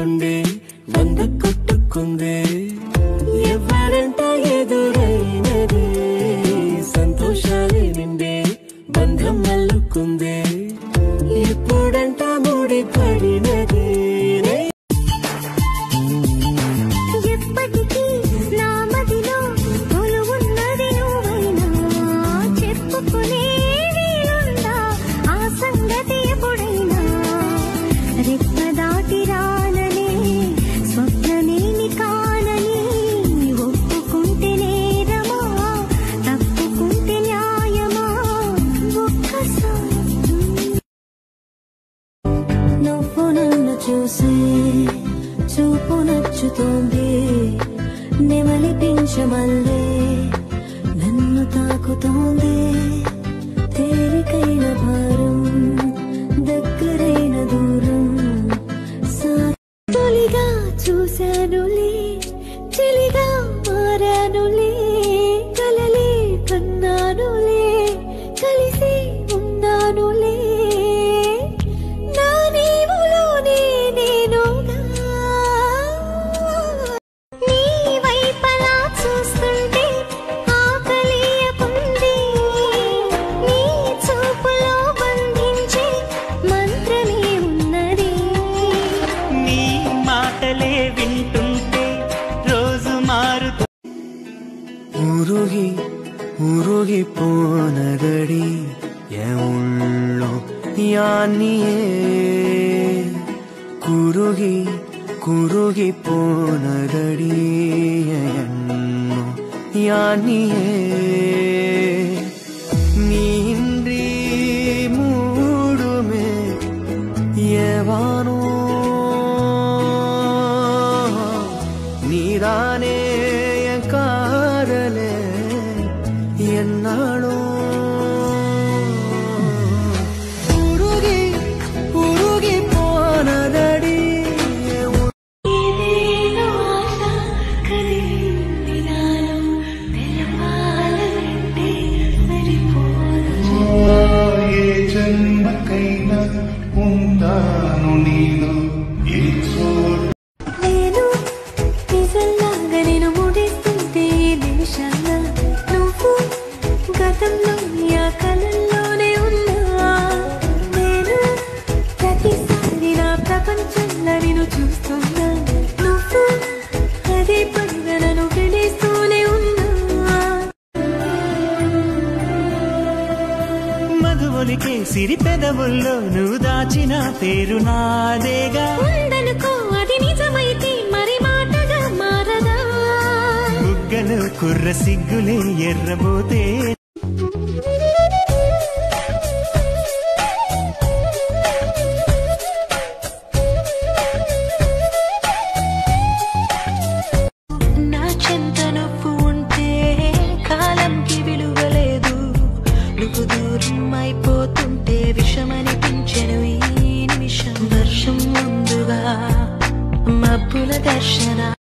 గుండె వంద కొట్టుకుందే ఎవరంట ఎదురైనదే సంతోషాలే నిండే బంధం అల్లుకుందే ఎప్పుడంట ముడి పడినదే చూసే చూపు నచ్చుతోంది నెమలిపించమల్లే నన్ను తాకుతోంది తేలికైన భారం దగ్గరైన దూరం తొలిగా చూశానులే చెలిగా మారానులే కలలే కన్నానులే కలిసి ఉన్నానులే ఉరుగి పోనగడి ఎవుళ్ళో యానియే కురుగి పోనగడి ఎన్నో యానియే నీంద్రి మూడుమే ఏవానో నీరానే కారలే ఎన్నాడో ఉరుగి పోనదడి ఏ జన్మకైనా ఉంటాను నేను ఈ చోటు కలల్లోనే ఉన్నా నేను ప్రతిసారి నా ప్రపంచంలో నిన్ను చూస్తున్నా నువ్వు అదే పనిగా నన్ను గడిస్తూనే ఉన్నా మధువులికే సిరి పెదవుల్లో నువ్వు దాచిన పేరు నాదేగా ఉండనుకో అది నిజమైతే మరి మాటగా మారదా బుగ్గలు కుర్ర సిగ్గులే ఎర్రబోతే అయిపోతుంటే విషమనిపించెను ఈ నిమిషం వర్షం ముందుగా మబ్బుల దర్శన